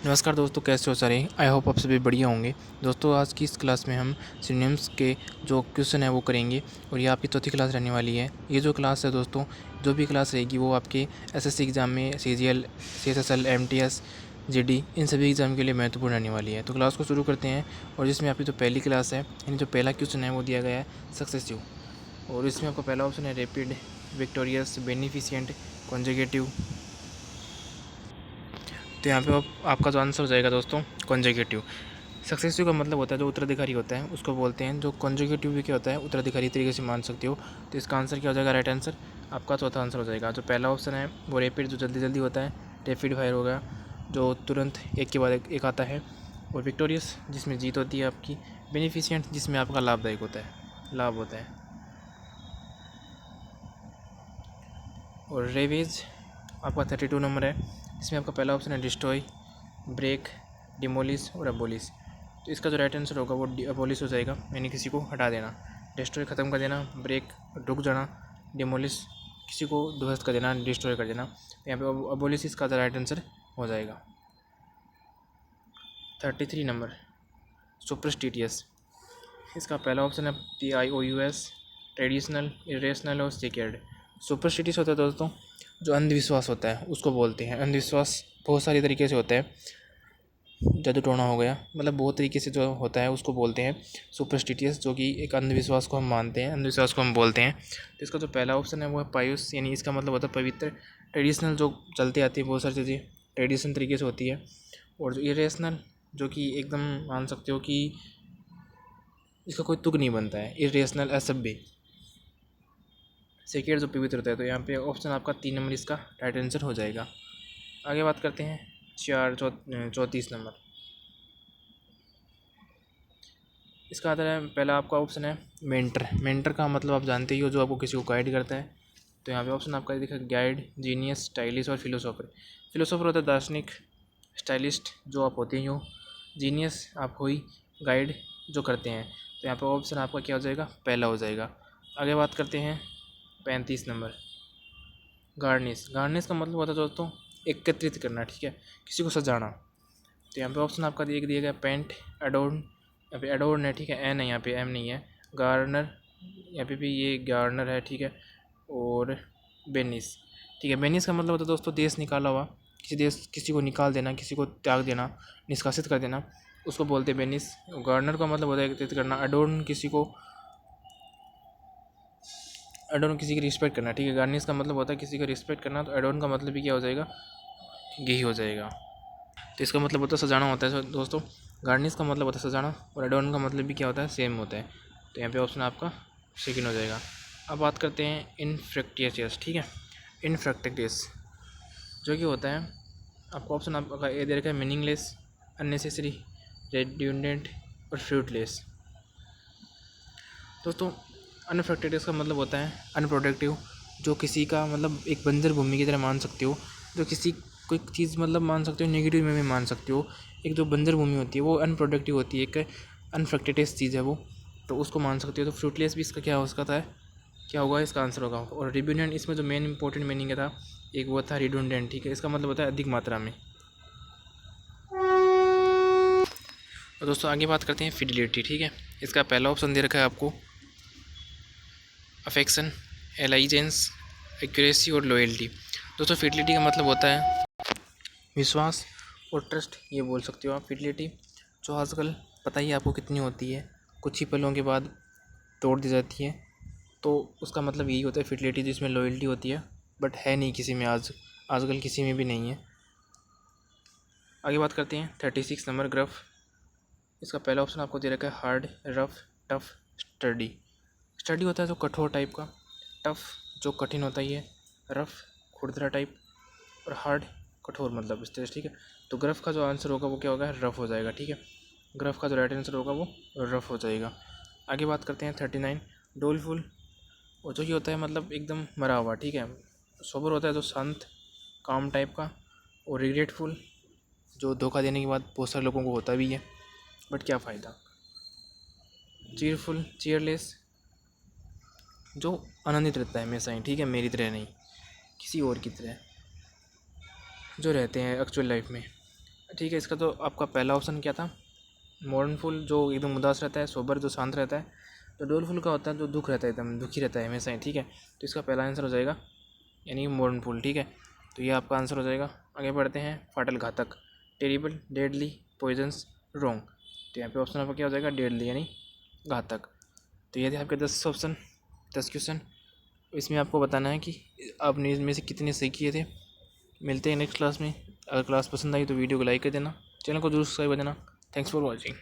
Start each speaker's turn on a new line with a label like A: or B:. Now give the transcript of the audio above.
A: नमस्कार दोस्तों, कैसे हो सारे। आई होप आप सभी बढ़िया होंगे। दोस्तों, आज की इस क्लास में हम सिनोनिम्स के जो क्वेश्चन है वो करेंगे और ये आपकी चौथी क्लास रहने वाली है। ये जो क्लास है दोस्तों, जो भी क्लास रहेगी वो आपके एसएससी एग्ज़ाम में सीजीएल, सीएसएसएल, एमटीएस, जीडी इन सभी एग्ज़ाम के लिए महत्वपूर्ण रहने वाली है। तो क्लास को शुरू करते हैं। और जिसमें आपकी जो पहली क्लास है, यानी जो पहला क्वेश्चन है वो दिया गया है सक्सेसिव। और इसमें आपका पहला ऑप्शन है रैपिड, विक्टोरियस, बेनिफिशिएंट, कॉन्जुगेटिव। तो यहाँ पे आपका जो आंसर हो जाएगा दोस्तों कॉन्जुगेटिव। सक्सेसिव का मतलब होता है जो उत्तराधिकारी होता है उसको बोलते हैं। जो कॉन्जुगेटिव भी क्या होता है, उत्तराधिकारी तरीके से मान सकते हो। तो इसका आंसर क्या हो जाएगा, राइट आंसर आपका चौथा आंसर हो जाएगा। जो पहला ऑप्शन है वो रैपिड, जो जल्दी जल्दी होता है, रैपिड फायर होगा जो तुरंत एक के बाद एक आता है। और विक्टोरियस जिसमें जीत होती है आपकी। बेनिफिशिएंट जिसमें आपका लाभदायक होता है, लाभ होता है। और रेवेज आपका 32 नंबर है। इसमें आपका पहला ऑप्शन है डिस्ट्रॉय, ब्रेक, डिमोलिश और अबोलिश। तो इसका जो राइट आंसर होगा वो अबोलिश हो जाएगा, यानी किसी को हटा देना। डिस्ट्रॉय ख़त्म कर देना, ब्रेक रुक जाना, डिमोलिश किसी को ध्वस्त कर देना, डिस्ट्रॉय कर देना। तो यहाँ पे अबोलिश इसका जो राइट आंसर हो जाएगा। 33 नंबर सुपरस्टिटियस। इसका पहला ऑप्शन है PIOUS, ट्रेडिशनल, इरेशनल और सेक्रेड। सुपरस्टिटियस होता है दोस्तों जो अंधविश्वास होता है उसको बोलते हैं। अंधविश्वास बहुत सारी तरीके से होता है, जादू टोना हो गया, मतलब बहुत तरीके से जो होता है उसको बोलते हैं सुपरस्टिटियस, जो कि एक अंधविश्वास को हम मानते हैं, अंधविश्वास को हम बोलते हैं। तो इसका जो पहला ऑप्शन है वो है पायुस, यानी इसका मतलब होता है पवित्र। ट्रेडिशनल जो चलती आती है बहुत सारी चीज़ें ट्रेडिशन तरीके से होती है। और जो इरेशनल जो कि एकदम मान सकते हो कि इसका कोई तुक नहीं बनता है, इरेशनल असभ्य। सेकेंड जो पवित्र होता है। तो यहाँ पे ऑप्शन आपका 3 नंबर इसका राइट आंसर हो जाएगा। आगे बात करते हैं 34 नंबर। इसका आता है पहला आपका ऑप्शन है मेंटर। मेंटर का मतलब आप जानते ही हो, जो आपको किसी को गाइड करता है। तो यहाँ पे ऑप्शन आपका देखा गाइड, जीनियस, स्टाइलिश और फिलोसोफर। फिलोसोफर होता है दार्शनिक, स्टाइलिस्ट जो आप होते ही हो, जीनियस आप हो ही, गाइड जो करते हैं। तो यहाँ पे ऑप्शन आपका क्या हो जाएगा, पहला हो जाएगा। आगे बात करते हैं 35 नंबर गार्निश। गार्निश का मतलब होता है दोस्तों एकत्रित करना, ठीक है, किसी को सजाना। तो यहाँ पे ऑप्शन आपका दिया गया पेंट, एडोर्न, यहाँ पे एडोर्न है, ठीक है, एन है यहाँ पे, एम नहीं है। गार्नर, यहाँ पे भी ये गार्नर है, ठीक है। और बेनिस, ठीक है। बेनिस का मतलब होता है दोस्तों देश निकाला हुआ, किसी को निकाल देना, किसी को त्याग देना, निष्कासित कर देना, उसको बोलते हैं बेनिस। गार्नर का मतलब होता है एकत्रित करना। एडोर्न किसी की रिस्पेक्ट करना, ठीक है। गार्निश का मतलब होता है किसी का रिस्पेक्ट करना। तो एडोर्न का मतलब भी क्या हो जाएगा, यही हो जाएगा। तो इसका मतलब होता है सजाना होता है दोस्तों। गार्निश का मतलब होता है सजाना और एडोर्न का मतलब भी क्या होता है, सेम होता है। तो यहाँ पे ऑप्शन आपका सेकंड हो जाएगा। अब बात करते हैं इनफ्रक्टियस, ठीक है। इनफ्रक्टियस जो कि होता है, आपको ऑप्शन आपका ए दे रखा है मीनिंगलेस, अननेसेसरी, रेड्यूडेंट और फ्रूटलेस। दोस्तों अनफ्रक्टियस का मतलब होता है अनप्रोडक्टिव, जो किसी का मतलब एक बंजर भूमि की तरह मान सकते हो। जो किसी कोई चीज़ मतलब मान सकते हो नेगेटिव में भी मान सकते हो। एक जो बंजर भूमि होती है वो अनप्रोडक्टिव होती है, एक अनफ्रक्टियस चीज़ है वो, तो उसको मान सकते हो। तो फ्रूटलेस भी इसका क्या हो सकता है, क्या होगा, इसका आंसर होगा। और रिड्यूडेंट इसमें जो मेन इंपॉर्टेंट मीनिंग था एक वो था रिडंडेंट, ठीक है। इसका मतलब होता है अधिक मात्रा में। और दोस्तों आगे बात करते हैं फिडिलिटी, ठीक है। इसका पहला ऑप्शन दे रखा है आपको अफेक्शन, एलाइजेंस, एक्यूरेसी और लॉयल्टी। दोस्तों फिडिलिटी का मतलब होता है विश्वास और ट्रस्ट, ये बोल सकते हो आप। फिडिलिटी जो आजकल पता ही आपको कितनी होती है, कुछ ही पलों के बाद तोड़ दी जाती है। तो उसका मतलब यही होता है फिडिलिटी, जिसमें लॉयल्टी होती है, बट है नहीं किसी में, आजकल किसी में भी नहीं है। आगे बात करते हैं 36 नंबर ग्रफ। इसका पहला ऑप्शन आपको दे रखा है hard, rough, tough, study. Study होता है जो कठोर टाइप का, टफ जो कठिन होता ही है, रफ खुरदरा टाइप, और हार्ड कठोर मतलब इस तरह, ठीक है। तो ग्रफ का जो आंसर होगा वो क्या होगा, रफ हो जाएगा, ठीक है। ग्रफ का जो राइट आंसर होगा वो रफ हो जाएगा। आगे बात करते हैं 39 डोलफुल। और जो ये होता है मतलब एकदम मरा हुआ, ठीक है। सोबर होता है जो शांत काम टाइप का। और रिग्रेटफुल जो धोखा देने के बाद बहुत सारे लोगों को होता भी है, बट क्या फ़ायदा। चीयरफुल, चीयरलेस जो आनंदित रहता है हमेशा ही, ठीक है, मेरी तरह नहीं, किसी और की तरह जो रहते हैं एक्चुअल लाइफ में। ठीक है। इसका तो आपका पहला ऑप्शन क्या था, मोurnफुल जो एकदम उदास रहता है, सोबर जो शांत रहता है, तो डोलफुल का होता है जो दुख रहता है, एकदम दुखी रहता है हमेशा ही। ठीक है, तो इसका पहला आंसर हो जाएगा यानी मोurnफुल। ठीक है, तो ये आपका आंसर हो जाएगा। आगे बढ़ते हैं, फाटल घातक, टेरिबल, डेडली, पॉइजन्स, रॉन्ग। तो यहाँ पे ऑप्शन आपका क्या हो जाएगा, डेडली यानी घातक। तो ये थे आपके 10 ऑप्शन, 10 क्वेश्चन। इसमें आपको बताना है कि आपने इसमें से कितने सही किए थे। मिलते हैं नेक्स्ट क्लास में। अगर क्लास पसंद आई तो वीडियो को लाइक कर देना, चैनल को जरूर सब्सक्राइब कर देना। Thanks for watching.